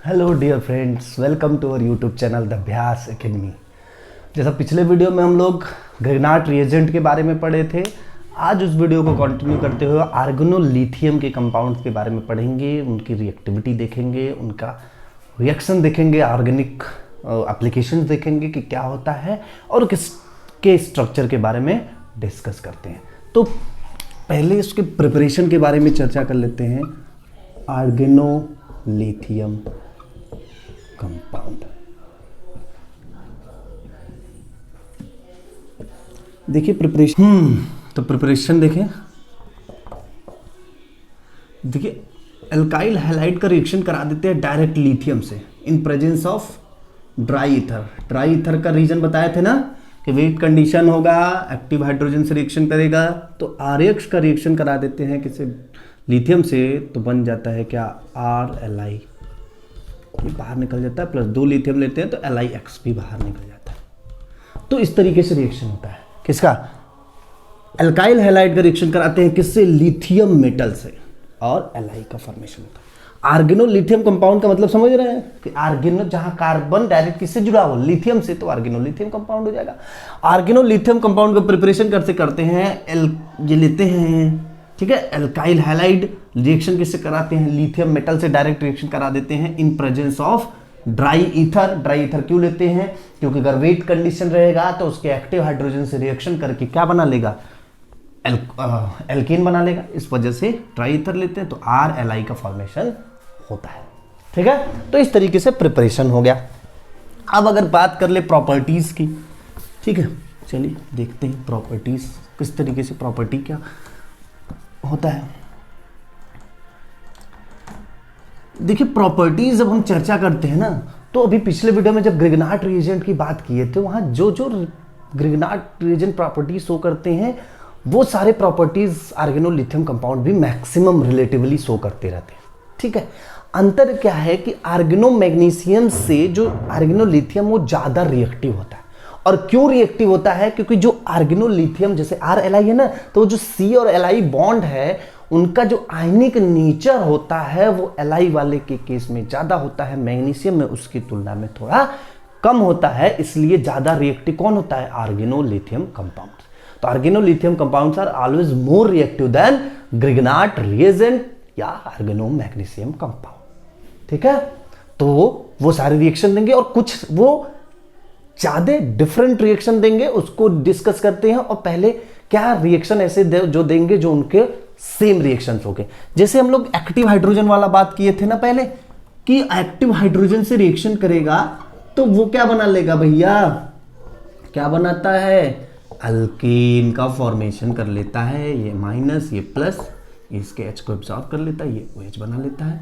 Hello dear friends, welcome to our YouTube channel the Abhyas Academy. जैसा पिछले video में हम लोग ग्रिग्नार्ड रिएजेंट के बारे में पढ़े थे, आज उस वीडियो को कंटिन्यू करते हुए आर्गेनोलिथियम के कंपाउंड्स के बारे में पढ़ेंगे, उनकी रिएक्टिविटी देखेंगे, उनका रिएक्शन देखेंगे, ऑर्गेनिक एप्लीकेशन देखेंगे कि क्या होता है और किसके स्ट्रक्चर के बारे में डिस्कस करते हैं। तो पहले इसके प्रिपरेशन के बारे में चर्चा कर लेते हैं। आर्गेनोलिथियम कंपाउंड, देखिए प्रिपरेशन देखिए एल्काइल हैलाइड का रिएक्शन करा देते हैं डायरेक्ट लिथियम से in presence of dry ether. Dry ether का रीजन बताए थे ना कि वेट कंडीशन होगा, एक्टिव हाइड्रोजन से रिएक्शन करेगा, तो RX का रिएक्शन करा देते हैं किसी लिथियम से, तो बन जाता है क्या RLi, ये बाहर निकल जाता है, प्लस 2 लिथियम लेते हैं तो LiX भी बाहर निकल जाता है। तो इस तरीके से रिएक्शन होता है किसका, एल्काइल हैलाइड का रिएक्शन कराते हैं किससे, लिथियम मेटल से, और Li का फॉर्मेशन होता है। आर्गेनोलिथियम कंपाउंड का मतलब समझ रहे हैं कि आर्गेनो जहां कार्बन डायरेक्ट किससे जुड़ा हो, लिथियम से, तो आर्गेनोलिथियम कंपाउंड हो जाएगा। आर्गेनोलिथियम कंपाउंड का प्रिपरेशन करते हैं ये लेते हैं, ठीक है, एल्काइल हैलाइड रिएक्शन किससे कराते हैं, लिथियम मेटल से डायरेक्ट रिएक्शन करा देते हैं in presence of dry ether. Dry ether क्यों लेते हैं, क्योंकि अगर वेट कंडीशन रहेगा तो उसके एक्टिव हाइड्रोजन से रिएक्शन करके क्या बना लेगा, एल्केन बना लेगा, इस वजह से ड्राई ईथर लेते हैं, तो RLi का फॉर्मेशन होता है। ठीक है, तो इस तरीके से प्रिपरेशन हो गया। अब अगर बात कर ले प्रॉपर्टीज की, ठीक है, चलिए देखते हैं प्रॉपर्टीज किस तरीके से, प्रॉपर्टी क्या होता है। देखिए प्रॉपर्टीज जब हम चर्चा करते हैं ना, तो अभी पिछले वीडियो में जब ग्रिग्नार्ड रिएजेंट की बात किए थे, वहां जो ग्रिग्नार्ड रिएजेंट प्रॉपर्टीज शो करते हैं वो सारे प्रॉपर्टीज आर्गेनोलिथियम कंपाउंड भी मैक्सिमम रिलेटिवली शो करते रहते हैं। ठीक है, अंतर क्या है कि आर्गेनोमैग्नीशियम से जो आर्गेनोलिथियम वो ज्यादा रिएक्टिव होता है। और क्यों रिएक्टिव होता है, क्योंकि जो आर्गेनोलिथियम जैसे RLi है ना, तो जो C और Li बॉन्ड है उनका जो आयनिक नेचर होता है वो Li वाले के केस में ज्यादा होता है, मैग्नीशियम में उसकी तुलना में थोड़ा कम होता है, इसलिए ज्यादा रिएक्टिव कौन होता है, आर्गेनोलिथियम कंपाउंड। तो organolithium compounds are always more reactive than Grignard reagent या आर्गेनोमैग्नीशियम कंपाउंड। ठीक है, तो वो सारे रिएक्शन देंगे और कुछ वो ज्यादा डिफरेंट रिएक्शन देंगे, उसको डिस्कस करते हैं। और पहले क्या रिएक्शन ऐसे जो देंगे जो उनके सेम रिएक्शंस हो गए। जैसे हम लोग एक्टिव हाइड्रोजन वाला बात किए थे ना पहले, कि एक्टिव हाइड्रोजन से रिएक्शन करेगा तो वो क्या बना लेगा भैया, क्या बनाता है, अल्केन का फॉर्मेशन कर लेता है, ये माइनस ये प्लस, इसके H को एब्सॉर्ब कर लेता है, ये OH बना लेता है,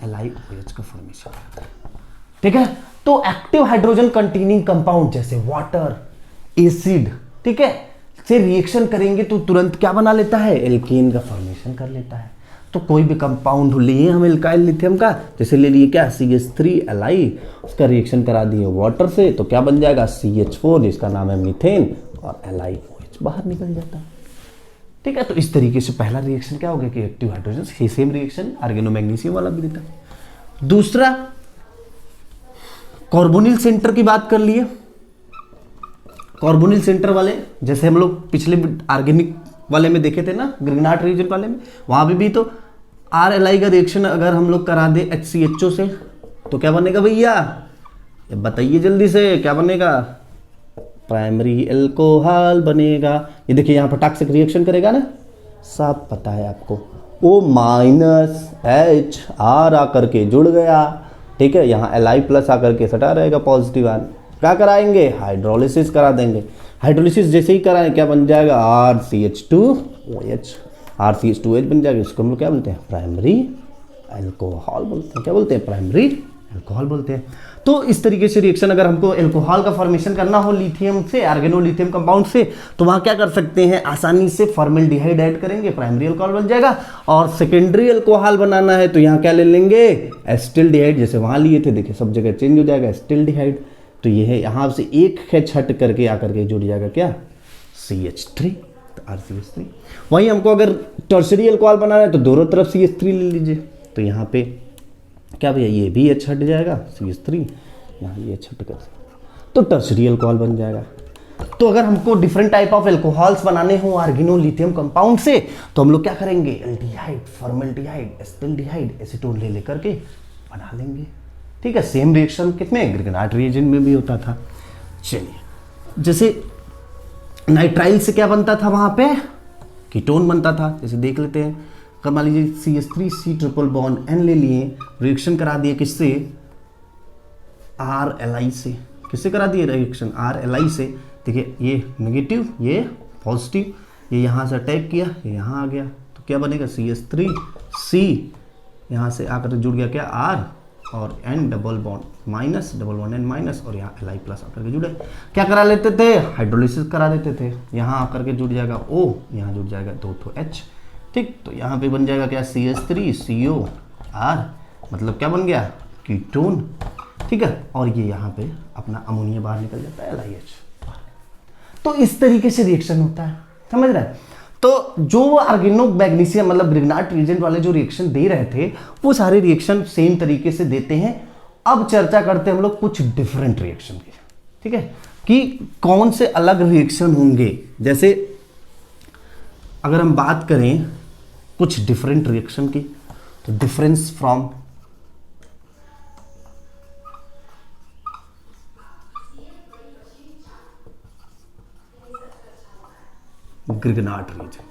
LiOH का फॉर्मेशन करता है। ठीक है, तो एक्टिव हाइड्रोजन कंटेनिंग कंपाउंड जैसे वाटर, एसिड, ठीक है, से रिएक्शन करेंगे तो तुरंत क्या बना लेता है, एल्केन का फॉर्मेशन कर लेता है। तो कोई भी कंपाउंड लिए हम एल्काइल लिथियम का, जैसे ले लिए क्या CH3Li, उसका रिएक्शन करा दिए वाटर से, तो क्या बन जाएगा CH4, जिसका नाम है मीथेन, और LiOH बाहर निकल जाता है। ठीक है, तो इस तरीके से पहला रिएक्शन क्या हो गया कि एक्टिव हाइड्रोजन से सेम रिएक्शन आर्गेनोमैग्नीशियम वाला भी देता है। दूसरा कार्बोनिल सेंटर की बात कर लिए। कार्बोनिल सेंटर वाले जैसे हम लोग पिछले ऑर्गेनिक वाले में देखे थे ना, ग्रिग्नार्ड रिएजेंट वाले में, वहां भी तो RLi का रिएक्शन अगर हम लोग करा दे HCHO से तो क्या बनेगा भैया, बताइए जल्दी से, क्या बनेगा, प्राइमरी एल्कोहल बनेगा। ये देखिए यहाँ पर टॉक्सिक रिएक्शन करेगा ना, सब पता है आपको, O-H आकर के जुड़ गया, ठीक है, यहाँ Li+ आकर के सटा रहेगा पॉजिटिव आयन, क्या कराएंगे, हाइड्रोलिसिस करा देंगे। हाइड्रोलिसिस जैसे ही कराएं क्या बन जाएगा, RCH2OH, RCH2OH बन जाएगा, इसको हम लोग क्या बोलते हैं, प्राइमरी एल्कोहल बोलते हैं। क्या बोलते हैं, प्राइमरी एल्कोहल बोलते हैं। तो इस तरीके से रिएक्शन अगर हमको एल्कोहल का फॉर्मेशन करना हो लिथियम से, आर्गेनोलिथियम कंपाउंड से, तो वहां क्या कर सकते हैं, आसानी से फॉर्मल्डिहाइड ऐड करेंगे, प्राइमरी अल्कोहल बन जाएगा। और सेकेंडरी अल्कोहल बनाना है तो यहाँ क्या ले लेंगे, एसिटिल्डिहाइड, जैसे वहां लिए थे, देखिए सब जगह चेंज हो जाएगा, एसिटिल्डिहाइड, तो ये है यहाँ से एक H हट करके आकर के जुड़ जाएगा क्या, CH3, तो RCH3। वहीं हमको अगर टर्शरी अल्कोहल बनाना है तो दोनों तरफ CH3 ले लीजिए, तो यहाँ पे क्या भैया, ये भी H हट जाएगा CH3, यहाँ ये H हट कर, तो टर्शरी अल्कोहल बन जाएगा। तो अगर हमको डिफरेंट टाइप ऑफ एल्कोहल्स बनाने हो आर्गेनोलिथियम कंपाउंड से, तो हम लोग क्या करेंगे, एल्डिहाइड, फॉर्मल्डिहाइड, एसिटाल्डिहाइड, एसीटोन ले लेकर के बना लेंगे। ठीक है, सेम रिएक्शन कितने ग्रिगनाट रिएजेंट में भी होता था। चलिए, जैसे नाइट्राइल से क्या बनता था, वहां पे कीटोन बनता था। जैसे देख लेते हैं, अगर मान लीजिए CH3C ट्रिपल बॉन्ड N ले लिए, रिएक्शन करा दिए किससे, RLI से। किससे करा दिए रिएक्शन, RLI से। देखिए ये नेगेटिव, ये पॉजिटिव, ये यहाँ से अटैक किया, ये यहाँ आ गया, तो क्या बनेगा, CH3C यहाँ से आकर जुड़ गया क्या, R और N double bond minus, double bond N minus, और यहाँ Li प्लस आकर के जुड़े। क्या करा लेते थे, हाइड्रोलिसिस करा देते थे। यहाँ आकर के जुड़ जाएगा O, यहाँ जुड़ जाएगा 2 H। ठीक, तो यहाँ पे बन जाएगा क्या, CH3COR, मतलब क्या बन गया, कीटोन। ठीक है, और ये यहाँ पे अपना अमोनिया बाहर निकल जाता है, LiH। तो इस तरीके से रिएक्शन होता है, समझ रहे हैं। तो जो आर्गेनो मैग्नीशियम मतलब ग्रिग्नाट रिएजेंट वाले जो रिएक्शन दे रहे थे, वो सारे रिएक्शन सेम तरीके से देते हैं। अब चर्चा करते हैं हम लोग कुछ डिफरेंट रिएक्शन की। ठीक है, कि कौन से अलग रिएक्शन होंगे। जैसे अगर हम बात करें कुछ डिफरेंट रिएक्शन की, तो डिफरेंस फ्रॉम ग्रिग्नाट रिएजेंट।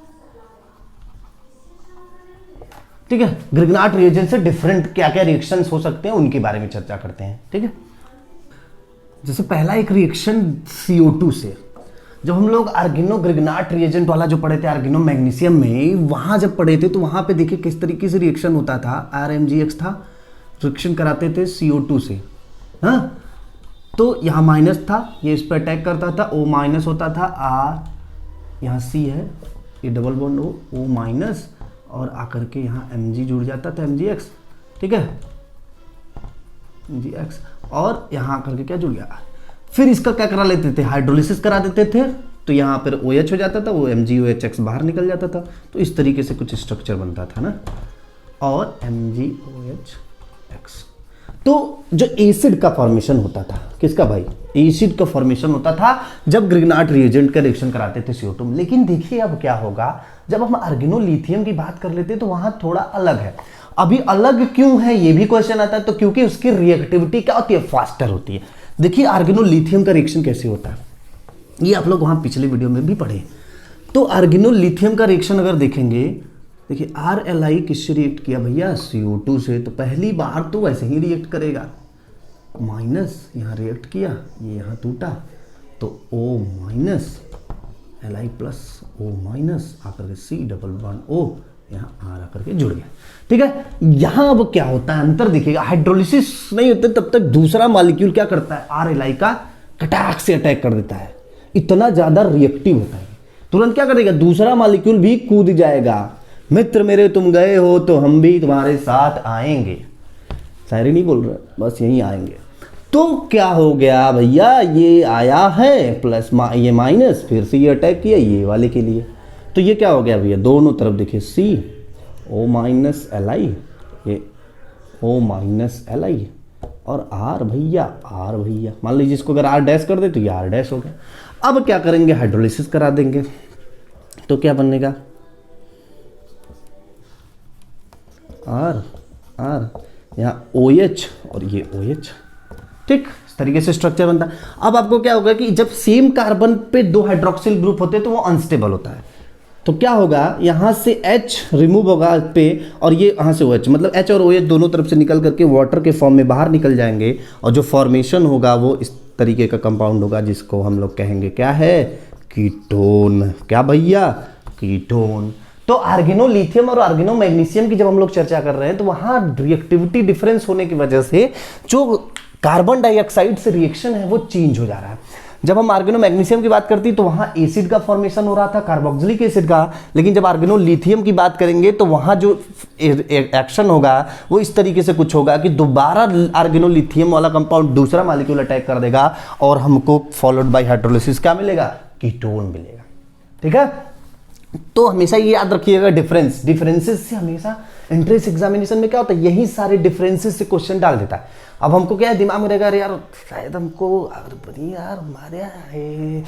ठीक है, ग्रिग्नाट रिएजेंट से डिफरेंट क्या क्या रिएक्शंस हो सकते हैं, उनके बारे में चर्चा करते हैं। ठीक है, जैसे पहला एक रिएक्शन CO2 से, जब हम लोग आर्गेनो ग्रिग्नाट रिएजेंट वाला जो पढ़े थे आर्गेनो मैग्नीशियम में, वहां जब पढ़े थे तो वहां पे देखिए किस तरीके से रिएक्शन होता था। RMgX था, रिएक्शन कराते थे CO2 से, हाँ, तो यहाँ माइनस था, ये इस पर अटैक करता था, O माइनस होता था, R यहाँ C है, ये डबल बॉन्ड O माइनस, और आकर के यहाँ Mg जुड़ जाता था, MgX। ठीक है, MgX, और यहाँ आकर के क्या जुड़ गया। फिर इसका क्या करा लेते थे, हाइड्रोलिसिस करा देते थे, तो यहाँ पर OH हो जाता था, वो MgOHX बाहर निकल जाता था। तो इस तरीके से कुछ स्ट्रक्चर बनता था ना, और MgOHX। तो जो एसिड का फॉर्मेशन होता था, किसका भाई, एसिड का फॉर्मेशन होता था जब ग्रिग्नाट रिएजेंट का रिएक्शन कराते थे CO2 में। लेकिन देखिए अब क्या होगा, जब हम आर्गेनोलिथियम की बात कर लेते हैं तो वहां थोड़ा अलग है। अभी अलग क्यों है, ये भी क्वेश्चन आता है। तो क्योंकि उसकी रिएक्टिविटी क्या होती है, फास्टर होती है। देखिए आर्गेनोलिथियम का रिएक्शन कैसे होता है, ये आप लोग वहां पिछले वीडियो में भी पढ़े। तो आर्गेनोलिथियम का रिएक्शन अगर देखेंगे, देखिए RLI किससे रिएक्ट किया भैया, CO2 से। तो पहली बार तो वैसे ही रिएक्ट करेगा, माइनस यहाँ रिएक्ट किया, ये यहाँ टूटा, तो O minus Li plus O minus आकर के C डबल बॉन्ड O, यहाँ R आकर के जुड़ गया। ठीक है, यहाँ अब क्या होता है, अंतर दिखेगा। हाइड्रोलिसिस नहीं होते तब तक दूसरा मॉलिक्यूल क्या करता है, RLI का कटाक से अटैक कर देता है, इतना ज्यादा रिएक्टिव होता है। तुरंत क्या करेगा, दूसरा मॉलिक्यूल भी कूद जाएगा, मित्र मेरे तुम गए हो तो हम भी तुम्हारे साथ आएंगे। शायरी नहीं बोल रहे, बस यहीं आएंगे। तो क्या हो गया भैया, ये आया है प्लस ये माइनस, फिर से ये अटैक किया ये वाले के लिए। तो ये क्या हो गया भैया, दोनों तरफ देखिए CO माइनस Li, ये O माइनस Li, और R भैया मान लीजिए इसको अगर R डैश कर दे तो ये R डैश हो गया। अब क्या करेंगे, हाइड्रोलिसिस करा देंगे, तो क्या बनेगा, R यहाँ OH और ये OH। ठीक, इस तरीके से स्ट्रक्चर बनता है। अब आपको क्या होगा कि जब सेम कार्बन पे 2 हाइड्रोक्सिल ग्रुप होते हैं तो वो अनस्टेबल होता है। तो क्या होगा, यहाँ से H रिमूव होगा पे, और ये यहाँ से OH, मतलब H और OH दोनों तरफ से निकल करके वाटर के फॉर्म में बाहर निकल जाएंगे, और जो फॉर्मेशन होगा वो इस तरीके का कंपाउंड होगा, जिसको हम लोग कहेंगे क्या है, कीटोन। क्या भैया, कीटोन। तो आर्गेनोलिथियम और आर्गेनो मैग्नीशियम की जब हम लोग चर्चा कर रहे हैं तो वहां रिएक्टिविटी डिफरेंस होने की वजह से जो कार्बन डाइऑक्साइड से रिएक्शन है वो चेंज हो जा रहा है। जब हम आर्गेनो मैग्नीशियम की बात करती तो वहां एसिड का फॉर्मेशन हो रहा था, कार्बोक्सिलिक एसिड का। लेकिन जब आर्गेनोलिथियम की बात करेंगे तो वहां जो एक्शन होगा वो इस तरीके से कुछ होगा कि दोबारा आर्गेनोलिथियम वाला कंपाउंड दूसरा मॉलिक्यूल अटैक कर देगा, और हमको फॉलोड बाय हाइड्रोलिसिस क्या मिलेगा, कीटोन मिलेगा। ठीक है, तो हमेशा ये याद रखिएगा, डिफरेंसेस से हमेशा एंट्रेंस एग्जामिनेशन में क्या होता है, यही सारे डिफरेंसेस से क्वेश्चन डाल देता है। अब हमको क्या है दिमाग में रहेगा, अरे यार शायद हमको अगर यार हमारे यहाँ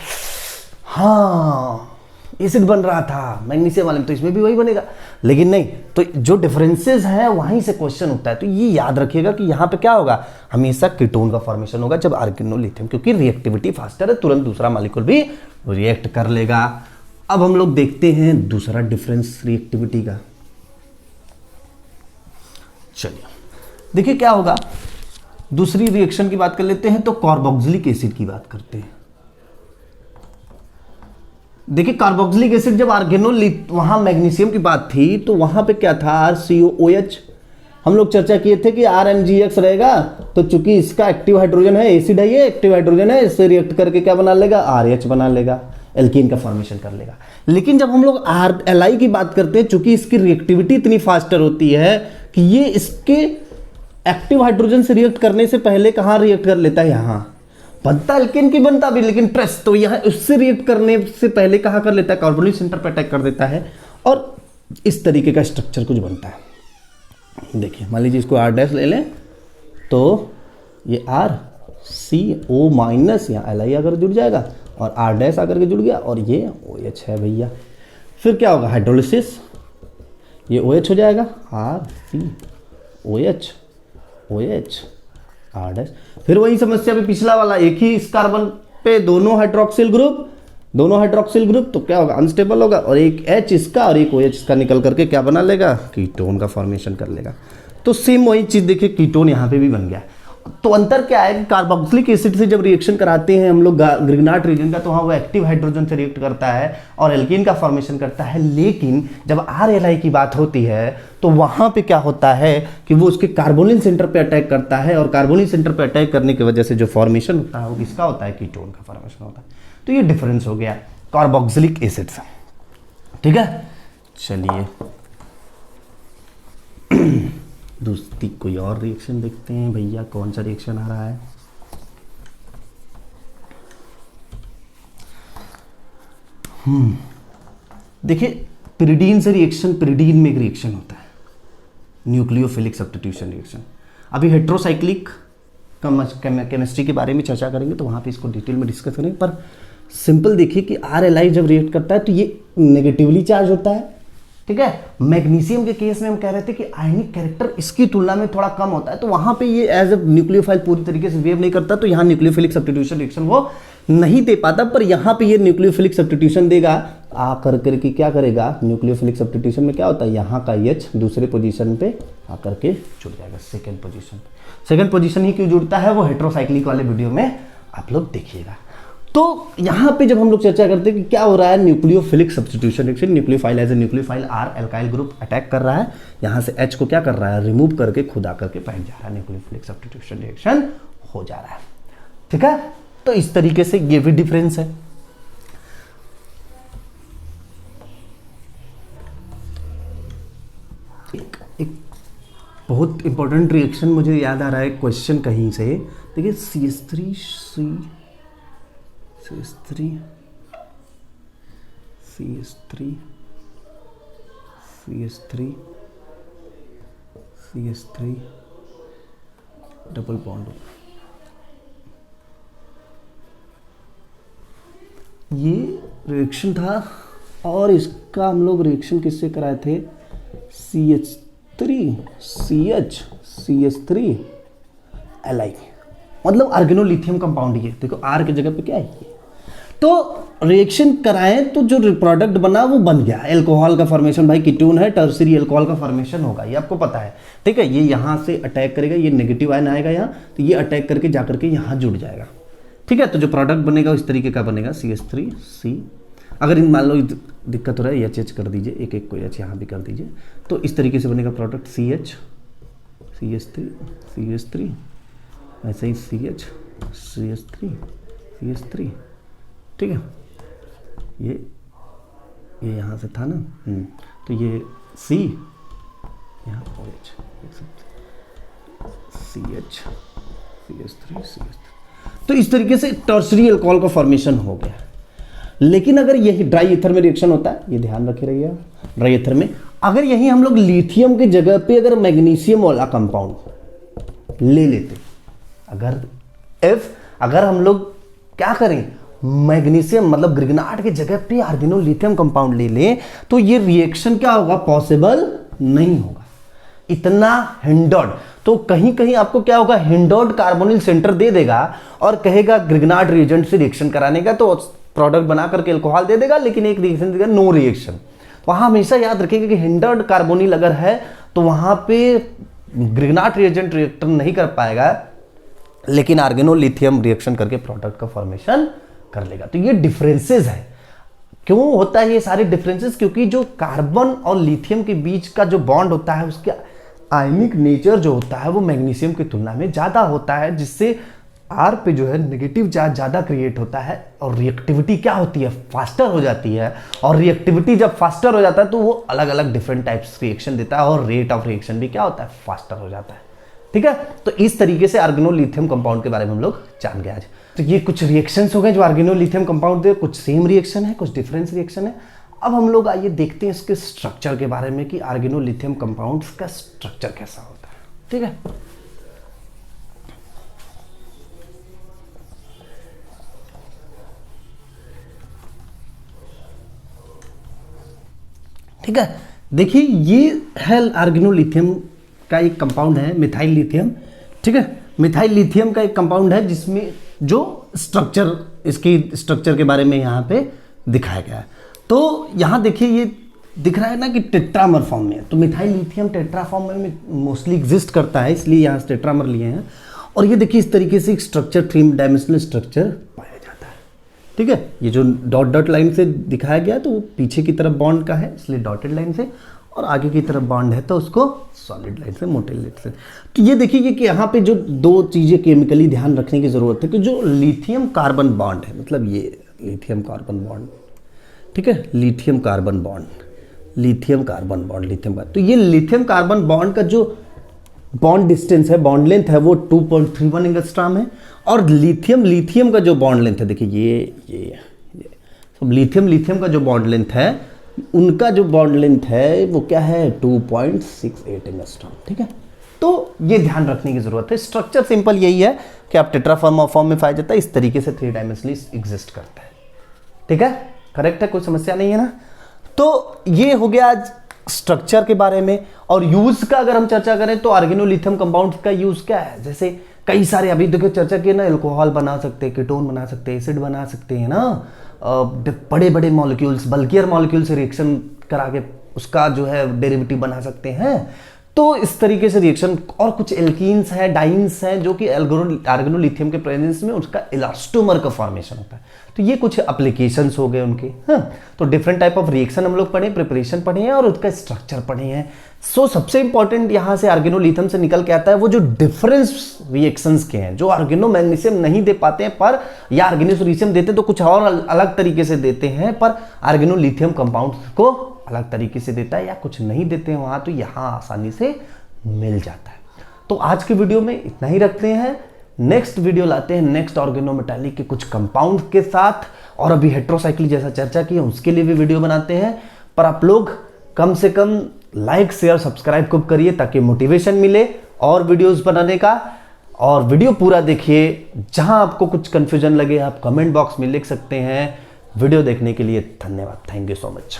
हाँ एसिड बन रहा था मैग्नीशियम वाले में, तो इसमें भी वही बनेगा, लेकिन नहीं, तो जो डिफरेंसेस हैं वहीं से क्वेश्चन उठता है। तो ये याद रखिएगा कि यहाँ पे क्या होगा, हमेशा कीटोन का फॉर्मेशन होगा जब आर्गेनोलिथियम, क्योंकि रिएक्टिविटी फास्टर है, तुरंत दूसरा मॉलिक्यूल भी रिएक्ट कर लेगा। अब हम लोग देखते हैं दूसरा डिफरेंस रिएक्टिविटी का। चलिए देखिए क्या होगा, दूसरी रिएक्शन की बात कर लेते हैं, तो कार्बोक्सिलिक एसिड की बात करते हैं। देखिए कार्बोक्सिलिक एसिड जब वहां मैग्नीशियम की बात थी, तो वहां पे क्या था, RCOOH। हम लोग चर्चा किए थे कि RMgX रहेगा, तो चूंकि इसका एक्टिव हाइड्रोजन है, एसिड है ये, एक्टिव हाइड्रोजन है, इससे रिएक्ट करके क्या बना लेगा, RH बना लेगा, एल्कीन का फॉर्मेशन कर लेगा। लेकिन जब हम लोग RLi की बात करते हैं, चूंकि इसकी रिएक्टिविटी इतनी फास्टर होती है कि ये इसके एक्टिव हाइड्रोजन से रिएक्ट करने से पहले कहां रिएक्ट कर लेता है, यहां बनता एल्केन की बनता भी, लेकिन ट्रेस तो यहाँ उससे रिएक्ट करने से पहले कहाँ कर लेता है, कार्बोनिल सेंटर पर अटैक कर देता है, और इस तरीके का स्ट्रक्चर कुछ बनता है। देखिए मान लीजिए इसको R' ले लें, तो ये RCO माइनस यहाँ Li आकर जुड़ जाएगा, और R' आकर के जुड़ गया, और ये OH है भैया। फिर क्या होगा, हाइड्रोलिसिस, ये OH हो जाएगा, RCOH OH R'। फिर वही समस्या भी पिछला वाला, एक ही इस कार्बन पे दोनों हाइड्रोक्सिल ग्रुप, तो क्या होगा, अनस्टेबल होगा, और एक H इसका और एक OH इसका निकल करके क्या बना लेगा, कीटोन का फॉर्मेशन कर लेगा। तो सेम वही चीज देखिए, कीटोन यहाँ पे भी बन गया। तो अंतर क्या है कि कार्बोक्सिलिक एसिड से जब रिएक्शन कराते हैं हम लोग ग्रिग्नार्ड रीजन का, तो वहाँ वो एक्टिव हाइड्रोजन से रिएक्ट करता है और एल्कीन का फॉर्मेशन करता है। लेकिन जब RLi की बात होती है, तो वहाँ पे क्या होता है कि वो उसके कार्बोनिल सेंटर पे अटैक करता है, और कार्बोनिल सेंटर पे अटैक करने की वजह से जो फॉर्मेशन होता है वो किसका होता है, कीटोन का फॉर्मेशन होता है। तो ये डिफरेंस हो गया कार्बोक्सिलिक एसिड से, ठीक है। चलिए दूसरी कोई और रिएक्शन देखते हैं भैया, कौन सा रिएक्शन आ रहा है। देखिए पिरिडीन से रिएक्शन, पिरिडीन में एक रिएक्शन होता है न्यूक्लियोफिलिक सब्स्टिट्यूशन रिएक्शन। अभी हेट्रोसाइक्लिक केमिस्ट्री के बारे में चर्चा करेंगे, तो वहाँ पे इसको डिटेल में डिस्कस करेंगे। पर सिंपल देखिए कि RLi जब रिएक्ट करता है तो ये नेगेटिवली चार्ज होता है, ठीक है। मैग्नीशियम के केस में हम कह रहे थे कि आयनिक कैरेक्टर इसकी तुलना में थोड़ा कम होता है, तो वहां पे ये एज ए न्यूक्लियोफाइल पूरी तरीके से बिहेव नहीं करता, तो यहाँ न्यूक्लियोफिलिक सब्स्टिट्यूशन रिएक्शन वो नहीं दे पाता। पर यहाँ पे ये न्यूक्लियोफिलिक सब्स्टिट्यूशन देगा, आकर करके क्या करेगा, न्यूक्लियोफिलिक सब्स्टिट्यूशन में क्या होता है, यहाँ का H दूसरे पोजीशन पे आकर के जुड़ जाएगा, सेकेंड पोजीशन ही क्यों जुड़ता है वो हेट्रोसाइक्लिक वाले वीडियो में आप लोग देखिएगा। तो यहाँ पे जब हम लोग चर्चा करते हैं कि क्या हो रहा है, nucleophilic substitution reaction, nucleophile as a nucleophile R alkyl group attack कर रहा है, यहाँ से H को क्या कर रहा है, रिमूव करके खुद आकर के बैठ जा रहा है, न्यूक्लियोफिलिक सब्स्टिट्यूशन रिएक्शन हो जा रहा है, ठीक है। तो इस तरीके से ये भी डिफरेंस है। एक बहुत इंपॉर्टेंट रिएक्शन मुझे याद आ रहा है, क्वेश्चन कहीं से, देखिए CH3 डबल बॉन्ड, ये रिएक्शन था, और इसका हम लोग रिएक्शन किससे कराए थे, CH3 Li, मतलब आर्गेनोलिथियम कंपाउंड। ये देखो R की जगह पे क्या है ये, तो रिएक्शन कराएं तो जो प्रोडक्ट बना वो बन गया, एल्कोहल का फॉर्मेशन, भाई कीटोन है, टर्सरी एल्कोहल का फॉर्मेशन होगा, ये आपको पता है, ठीक है। ये यहाँ से अटैक करेगा, ये नेगेटिव आयन आएगा यहाँ, तो ये अटैक करके जाकर के यहाँ जुड़ जाएगा, ठीक है। तो जो प्रोडक्ट बनेगा इस तरीके का बनेगा, CH3C। अगर इन मान लो दिक्कत हो रहा है, HH कर दीजिए, एक कोई H यहाँ भी कर दीजिए, तो इस तरीके से बनेगा प्रोडक्ट CH3 ऐसे ही CH3 ठीक है। ये यहाँ से था ना, तो ये C यहाँ OH, CH3 तो इस तरीके से टर्सरी अल्कोहल का फॉर्मेशन हो गया। लेकिन अगर यही ड्राई ईथर में रिएक्शन होता है, ये ध्यान रखे रहिए, ड्राई ईथर में अगर यही हम लोग लिथियम की जगह पे अगर मैग्नीशियम वाला कंपाउंड ले लेते, अगर हम लोग क्या करें, मैग्नीशियम मतलब ग्रिगनाट की जगह पे आर्गेनोलिथियम कंपाउंड ले लें, तो ये रिएक्शन क्या होगा, पॉसिबल नहीं होगा, इतना हिंडर्ड। तो कहीं कहीं आपको क्या होगा, हिंडर्ड कार्बोनिल सेंटर दे देगा और कहेगा ग्रिगनाट रिएजेंट से रिएक्शन कराने का, तो प्रोडक्ट बना करके अल्कोहल दे देगा, लेकिन एक रिएक्शन देगा नो रिएक्शन। वहां हमेशा याद रखिएगा कि हिंडर्ड कार्बोनिल अगर है तो वहां पे ग्रिगनाट रिएजेंट रिएक्टर नहीं कर पाएगा, लेकिन आर्गेनोलिथियम रिएक्शन करके प्रोडक्ट का फॉर्मेशन कर लेगा। तो ये डिफरेंसेस है। क्यों होता है ये सारे डिफरेंसेस, क्योंकि जो कार्बन और लिथियम के बीच का जो बॉन्ड होता है उसके आयनिक नेचर जो होता है वो मैग्नीशियम की तुलना में ज्यादा होता है, जिससे आर पे जो है नेगेटिव चार्ज ज्यादा क्रिएट होता है और रिएक्टिविटी क्या होती है, फास्टर हो जाती है। और रिएक्टिविटी जब फास्टर हो जाता है तो वो अलग अलग डिफरेंट टाइप्स रिएक्शन देता है और रेट ऑफ रिएक्शन भी क्या होता है, फास्टर हो जाता है। ठीक है, तो इस तरीके से आर्गेनोलिथियम कंपाउंड के बारे में हम लोग जान गए आज। तो ये कुछ रिएक्शंस हो गए जो आर्गेनोलिथियम कंपाउंड थे, कुछ सेम रिएक्शन है, कुछ डिफरेंस रिएक्शन है। अब हम लोग आइए देखते हैं इसके स्ट्रक्चर के बारे में कि आर्गेनोलिथियम कंपाउंड्स का स्ट्रक्चर कैसा होता है। ठीक है, ठीक है, देखिए ये है आर्गेनोलिथियम का एक कंपाउंड है, मिथाइल लिथियम। ठीक है, मिथाइल लिथियम का एक कंपाउंड है जिसमें जो स्ट्रक्चर, इसकी स्ट्रक्चर के बारे में यहाँ पे दिखाया गया है। तो यहाँ देखिए ये दिख रहा है ना कि टेट्रामर फॉर्म में है, तो मिथाइल लिथियम टेट्रा फॉर्म में मोस्टली एग्जिस्ट करता है, इसलिए यहाँ से टेट्रामर लिए हैं। और ये देखिए इस तरीके से एक स्ट्रक्चर, 3 डायमेंशनल स्ट्रक्चर पाया जाता है। ठीक है, ये जो डॉट डॉट लाइन से दिखाया गया तो वो पीछे की तरफ बॉन्ड का है, इसलिए डॉटेड लाइन से, और आगे की तरफ बॉन्ड है तो उसको सॉलिड लाइन से, मोटे लाइन से। तो ये देखिए कि यहाँ पे जो 2 चीज़ें केमिकली ध्यान रखने की ज़रूरत है कि जो लिथियम कार्बन बॉन्ड है, मतलब ये लिथियम कार्बन बॉन्ड, ठीक है, lithium carbon bond, lithium carbon bond, lithium carbon, तो ये लिथियम कार्बन बॉन्ड का जो बॉन्ड डिस्टेंस है, बॉन्ड लेंथ है, वो 2.31 एंगस्ट्रॉम है। और लिथियम का जो बॉन्ड लेंथ है, देखिए ये सब लिथियम का जो बॉन्ड लेंथ है, उनका जो बॉन्ड लेंथ है वो क्या है, 2.68 एंगस्ट्रॉम। ठीक है, तो ये ध्यान रखने की जरूरत है। स्ट्रक्चर सिंपल यही है कि आप टेट्राफॉर्म फॉर्म में पाया जाता है, इस तरीके से 3 डायमेंशनली एग्जिस्ट करता है। ठीक है, करेक्ट है, कोई समस्या नहीं है ना। तो ये हो गया आज स्ट्रक्चर के बारे में। और यूज का अगर हम चर्चा करें तो आर्गेनोलिथियम कंपाउंड का यूज क्या है, जैसे कई सारे अभी देखो चर्चा की ना, अल्कोहल बना सकते हैं, कीटोन बना सकते हैं, एसिड बना सकते हैं ना, बड़े बड़े मॉलिक्यूल्स, बल्कियर मॉलिक्यूल से रिएक्शन करा के उसका जो है डेरिवेटिव बना सकते हैं। तो इस तरीके से रिएक्शन, और कुछ एल्कीन्स हैं, डाइन्स हैं, जो कि आर्गेनोलिथियम के प्रेजेंस में उसका इलास्टोमर का फॉर्मेशन होता है। तो ये कुछ एप्लीकेशंस हो गए उनके। हाँ, तो डिफरेंट टाइप ऑफ रिएक्शन हम लोग पढ़े, प्रिपरेशन पढ़े हैं और उसका स्ट्रक्चर पढ़े हैं। सो सबसे इंपॉर्टेंट यहाँ से आर्गेनोलिथियम से निकल के आता है वो जो डिफरेंस रिएक्शंस के हैं, जो आर्गेनो मैग्नीशियम नहीं दे पाते हैं, पर या आर्गेनोलिथियम देते तो कुछ और अलग तरीके से देते हैं, पर आर्गेनोलिथियम कंपाउंड को अलग तरीके से देता है, या कुछ नहीं देते हैं वहां, तो यहाँ आसानी से मिल जाता है। तो आज के वीडियो में इतना ही रखते हैं। नेक्स्ट वीडियो लाते हैं नेक्स्ट ऑर्गेनोमेटालिक के कुछ कंपाउंड के साथ, और अभी हेट्रोसाइक्लिक जैसा चर्चा की है उसके लिए भी वीडियो बनाते हैं। पर आप लोग कम से कम लाइक शेयर सब्सक्राइब को करिए ताकि मोटिवेशन मिले और वीडियोस बनाने का। और वीडियो पूरा देखिए, जहां आपको कुछ कंफ्यूजन लगे आप कमेंट बॉक्स में लिख सकते हैं। वीडियो देखने के लिए धन्यवाद, थैंक यू सो मच।